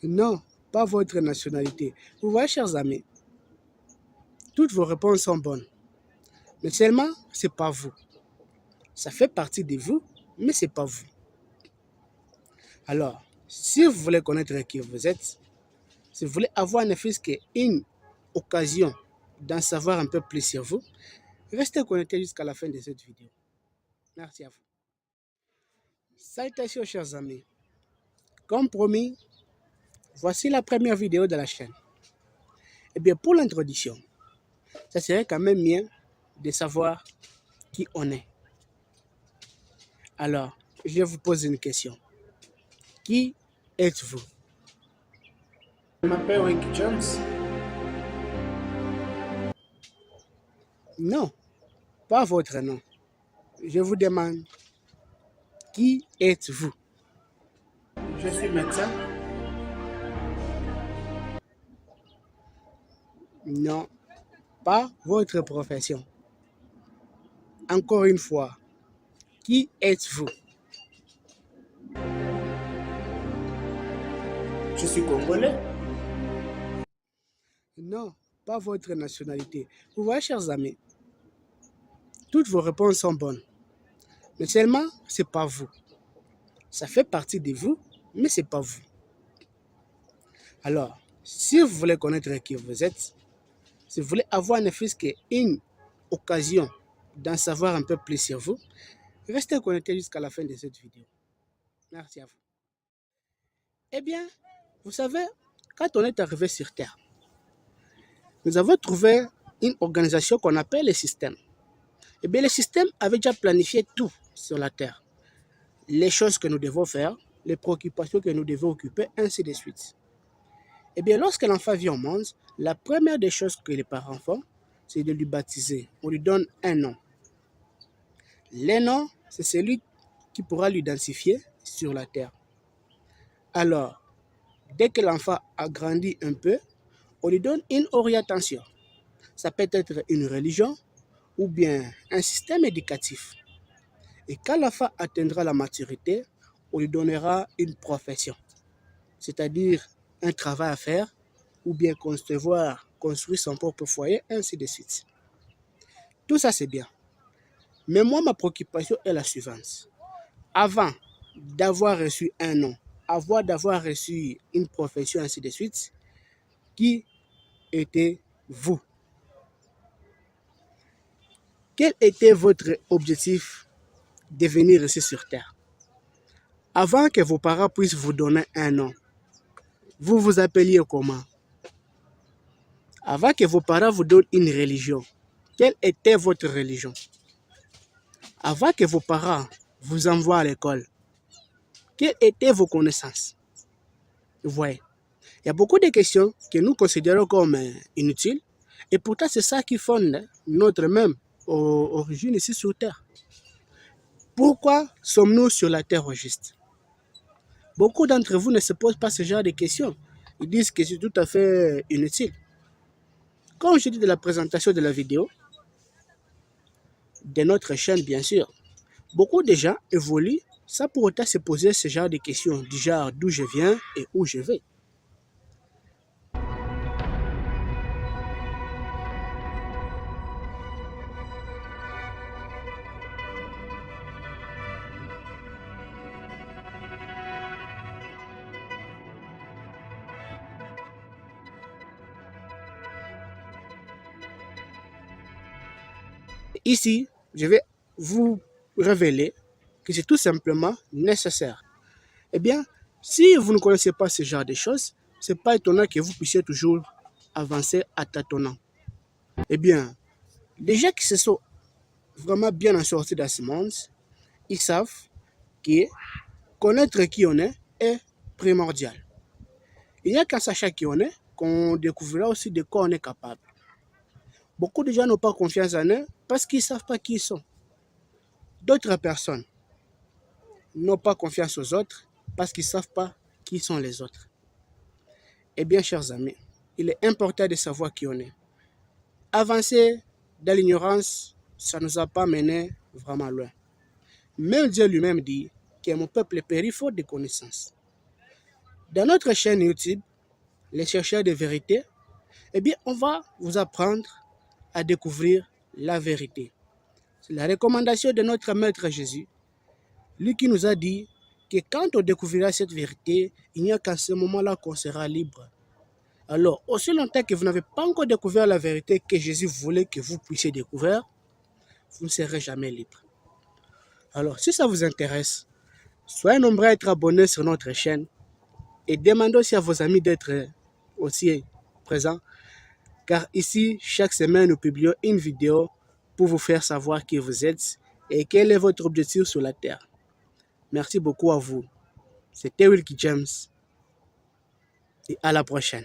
Non, pas votre nationalité. Vous voyez, chers amis, toutes vos réponses sont bonnes. Mais seulement, ce n'est pas vous. Ça fait partie de vous, mais ce n'est pas vous. Alors, si vous voulez connaître qui vous êtes, si vous voulez avoir ne fût-ce qu'une occasion d'en savoir un peu plus sur vous, restez connectés jusqu'à la fin de cette vidéo. Merci à vous. Salutations, chers amis. Comme promis, voici la première vidéo de la chaîne. Eh bien, pour l'introduction, ça serait quand même mieux de savoir qui on est. Alors, je vous pose une question. Qui êtes-vous? Je m'appelle Rick Jones. Non, pas votre nom. Je vous demande, qui êtes-vous? Je suis médecin. Non, pas votre profession. Encore une fois, qui êtes-vous? Je suis congolais. Non, pas votre nationalité. Vous voyez, chers amis, toutes vos réponses sont bonnes. Mais seulement, ce n'est pas vous. Ça fait partie de vous, mais ce n'est pas vous. Alors, si vous voulez connaître qui vous êtes, si vous voulez avoir ne fût-ce qu'une occasion d'en savoir un peu plus sur vous, restez connectés jusqu'à la fin de cette vidéo. Merci à vous. Eh bien, vous savez, quand on est arrivé sur Terre, nous avons trouvé une organisation qu'on appelle le système. Eh bien, le système avait déjà planifié tout sur la Terre. Les choses que nous devons faire, les préoccupations que nous devons occuper, ainsi de suite. Eh bien, lorsque l'enfant vient au monde, la première des choses que les parents font, c'est de lui baptiser. On lui donne un nom. Le nom, c'est celui qui pourra l'identifier sur la terre. Alors, dès que l'enfant a grandi un peu, on lui donne une orientation. Ça peut être une religion ou bien un système éducatif. Et quand l'enfant atteindra la maturité, on lui donnera une profession, c'est-à-dire un travail à faire ou bien construire son propre foyer, ainsi de suite. Tout ça, c'est bien. Mais moi, ma préoccupation est la suivante. Avant d'avoir reçu un nom, avant d'avoir reçu une profession, ainsi de suite, qui était-vous? Quel était votre objectif de venir ici sur Terre? Avant que vos parents puissent vous donner un nom, vous vous appeliez comment? Avant que vos parents vous donnent une religion, quelle était votre religion? Avant que vos parents vous envoient à l'école, quelles étaient vos connaissances? Vous voyez, il y a beaucoup de questions que nous considérons comme inutiles, et pourtant c'est ça qui fonde notre même origine ici sur Terre. Pourquoi sommes-nous sur la Terre au juste? Beaucoup d'entre vous ne se posent pas ce genre de questions. Ils disent que c'est tout à fait inutile. Comme je dis de la présentation de la vidéo, de notre chaîne bien sûr, beaucoup de gens évoluent sans pour autant se poser ce genre de questions, du genre d'où je viens et où je vais. Ici, je vais vous révéler que c'est tout simplement nécessaire. Eh bien, si vous ne connaissez pas ce genre de choses, ce n'est pas étonnant que vous puissiez toujours avancer à tâtonnant. Eh bien, les gens qui se sont vraiment bien en sortis dans ce monde, ils savent que connaître qui on est primordial. Il n'y a qu'en sachant qui on est qu'on découvrira aussi de quoi on est capable. Beaucoup de gens n'ont pas confiance en eux parce qu'ils ne savent pas qui ils sont. D'autres personnes n'ont pas confiance aux autres parce qu'ils ne savent pas qui sont les autres. Eh bien, chers amis, il est important de savoir qui on est. Avancer dans l'ignorance, ça ne nous a pas mené vraiment loin. Même Dieu lui-même dit que mon peuple périt faute de connaissances. Dans notre chaîne YouTube, les chercheurs de vérité, eh bien, on va vous apprendre à découvrir la vérité. C'est la recommandation de notre Maître Jésus, lui qui nous a dit que quand on découvrira cette vérité, il n'y a qu'à ce moment-là qu'on sera libre. Alors, aussi longtemps que vous n'avez pas encore découvert la vérité que Jésus voulait que vous puissiez découvrir, vous ne serez jamais libre. Alors, si ça vous intéresse, soyez nombreux à être abonnés sur notre chaîne et demandez aussi à vos amis d'être aussi présents, car ici, chaque semaine, nous publions une vidéo pour vous faire savoir qui vous êtes et quel est votre objectif sur la Terre. Merci beaucoup à vous. C'était Wilkie James et à la prochaine.